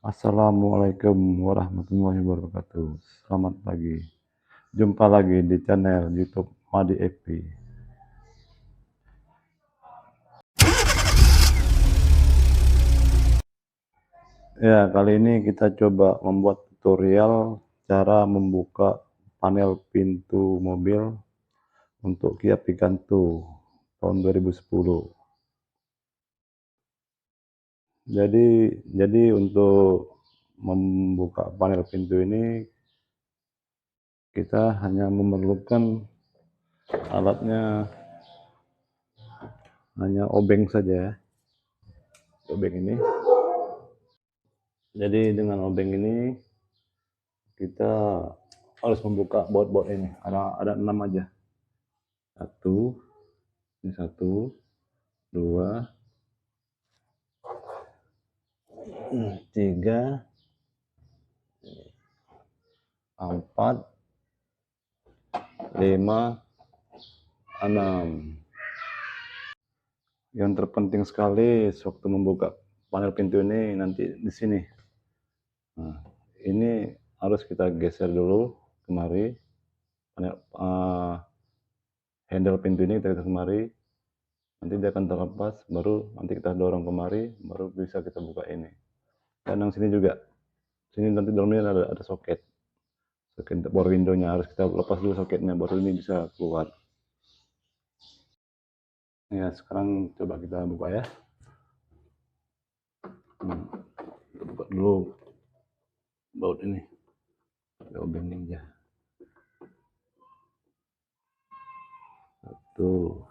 Assalamualaikum warahmatullahi wabarakatuh. Selamat pagi. Jumpa lagi di channel YouTube Madi Epi. Ya, kali ini kita coba membuat tutorial cara membuka panel pintu mobil untuk Kia Picanto tahun 2010. Jadi untuk membuka panel pintu ini kita hanya memerlukan alatnya hanya obeng saja ya. Obeng ini. Jadi dengan obeng ini kita harus membuka baut-baut ini. Ada 6 aja. Satu, dua, tiga, empat, lima, enam. Yang terpenting sekali sewaktu membuka panel pintu ini nanti di sini. Nah, ini harus kita geser dulu kemari. Handle pintu ini kita geser kemari. Nanti dia akan terlepas, baru nanti kita dorong kemari, baru bisa kita buka ini. Dan yang sini juga, sini nanti dalamnya ada soket power window-nya, harus kita lepas dulu soketnya, baru ini bisa keluar. Ya, sekarang coba kita buka ya. Kita buka dulu baut ini, kita obengin aja. Satu.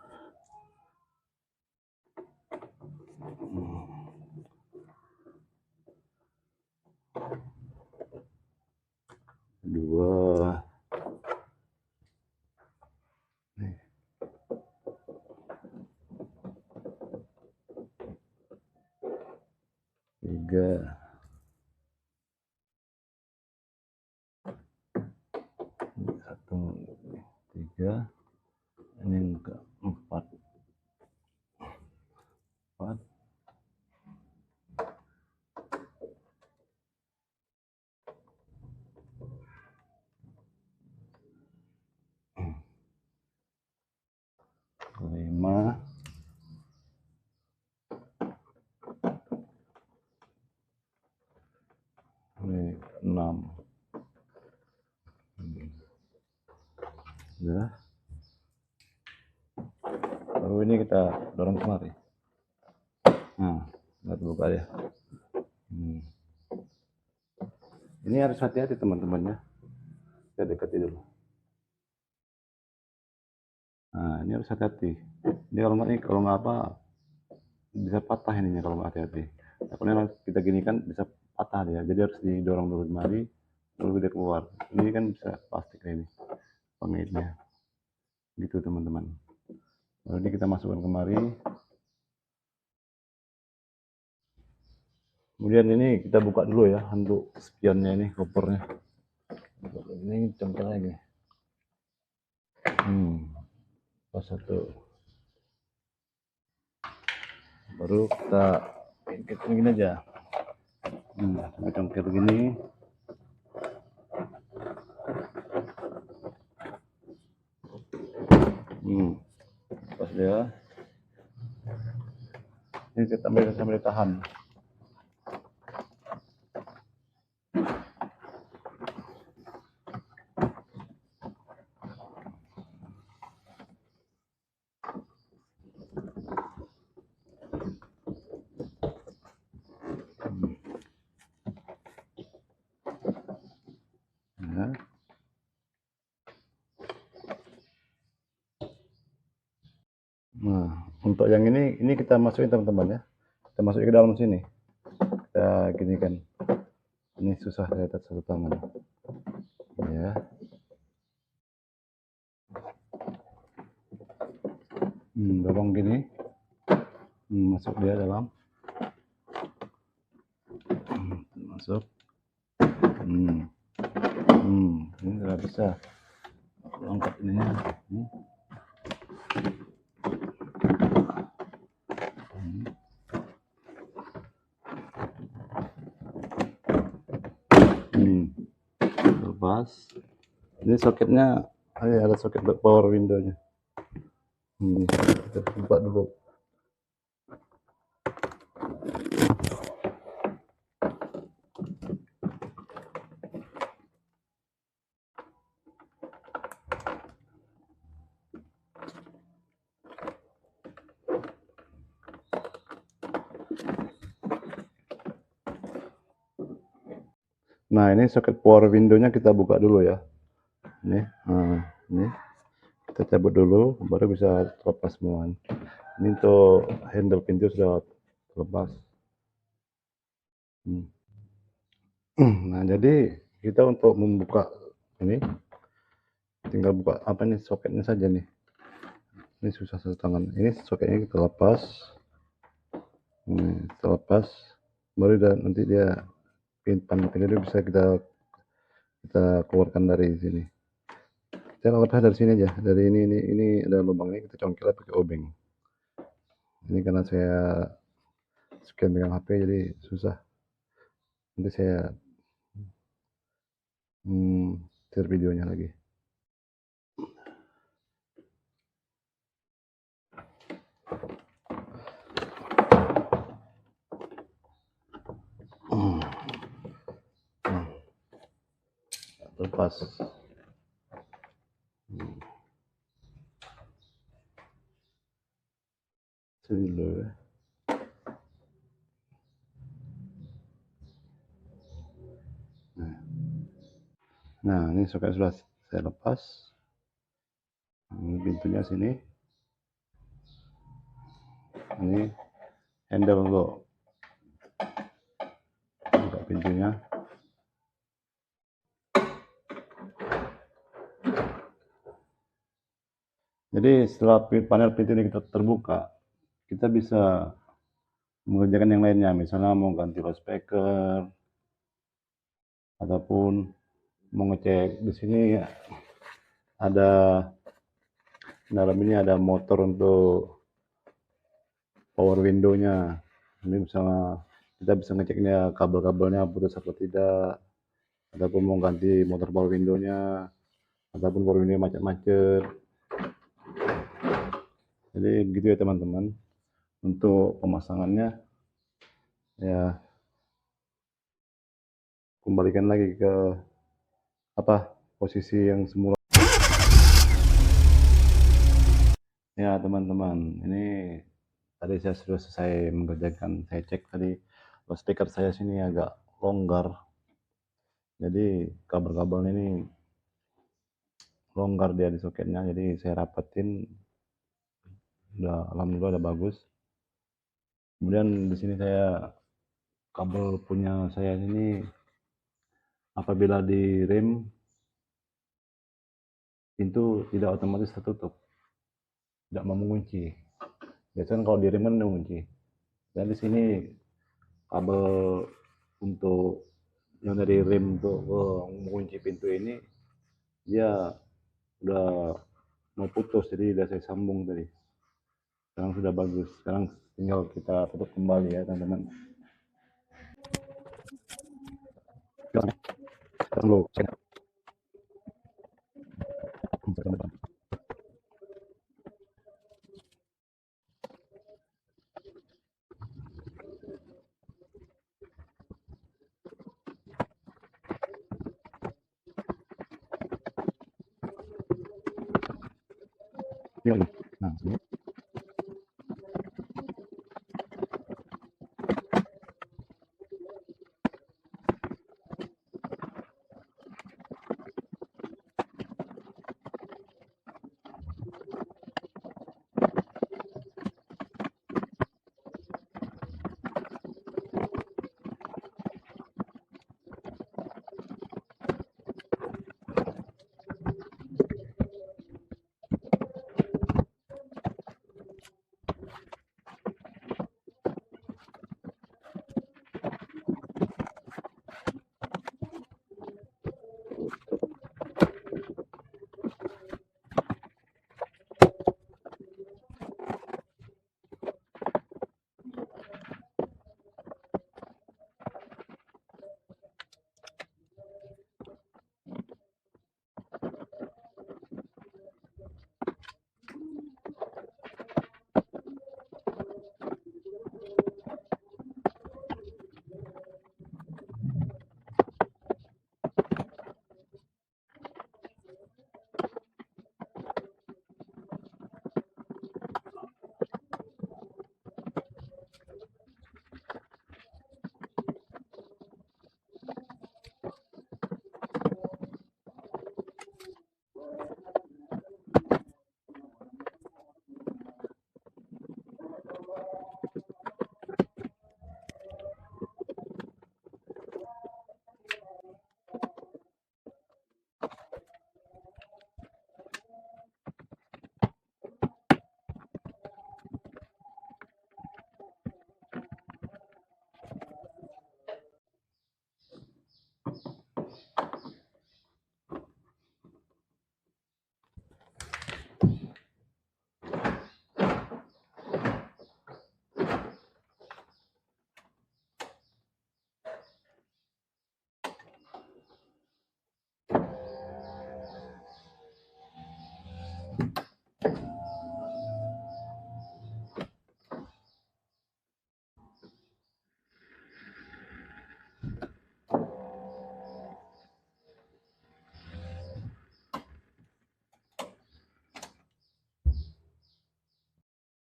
Dua. Tiga. Satu, tiga. Ini yang keempat. Empat. Lima. Ini enam. Ya. Baru ini kita dorong kemari. Nah, kita buka ya. Ini harus hati-hati teman-teman ya. Kita dekati dulu. Nah, ini harus hati-hati. Ini kalau nggak apa bisa patah ininya kalau nggak hati-hati. Kalau kita gini kan bisa patah dia. Jadi harus didorong dulu kemari, lalu dia keluar. Ini kan bisa plastik ini pengaitnya. Gitu teman-teman. Lalu ini kita masukkan kemari. Kemudian ini kita buka dulu ya untuk spionnya ini, kopernya. Ini congkel lagi. Pas satu. Baru kita begini aja. Kita congkel begini. Pas dia. Ini kita sambil tahan. Nah, untuk yang ini kita masukin teman-teman ya. Kita masukin ke dalam sini. Kita gini kan. Ini susah saya lihat satu tangan. Ya. Dorong gini. Masuk dia dalam. Masuk. Ini nggak bisa. Angkat ininya. lepas. Ini soketnya, ada soket power window-nya. Ini kita buka dulu. Nah, ini soket power window-nya kita buka dulu ya. Ini, ini kita cabut dulu, baru bisa terlepas semua. Ini untuk handle pintu sudah terlepas. Nah, jadi kita untuk membuka ini tinggal buka apa nih soketnya saja nih. Ini susah satu tangan. Ini soketnya kita lepas. Ini terlepas, baru nanti dia panel pintu bisa kita keluarkan dari sini. Kita lepas dari sini aja, dari ini ada lubangnya, kita congkel pakai obeng. Ini karena saya scan pegang HP jadi susah. Nanti saya share videonya lagi. Lepas. Sini dulu ya. Nah, ini soket sudah saya lepas. Ini pintunya sini. Ini handle untuk buka pintunya. Jadi setelah panel pintu ini kita terbuka, kita bisa mengerjakan yang lainnya, misalnya mau ganti loudspeaker ataupun mau ngecek di sini ada dalam ini ada motor untuk power window-nya. Ini misalnya kita bisa ngeceknya kabel-kabelnya putus atau tidak, ataupun mau ganti motor power window-nya, ataupun power window macet-macet. Jadi begitu ya teman-teman. Untuk pemasangannya ya kembalikan lagi ke posisi yang semula. Ya teman-teman, ini tadi saya sudah selesai mengerjakan. Saya cek tadi loudspeaker saya sini agak longgar, jadi kabel-kabel ini longgar dia di soketnya, jadi saya rapetin, alhamdulillah udah bagus. Kemudian di sini saya kabel punya saya ini apabila di rem pintu tidak otomatis tertutup, tidak mau mengunci. Biasanya kalau di rem kan mengunci. Dan di sini kabel untuk yang dari rem untuk mengunci pintu ini dia udah mau putus, jadi udah saya sambung tadi. Sekarang sudah bagus. Sekarang tinggal kita tutup kembali ya teman-teman. Sekarang lo saya nah,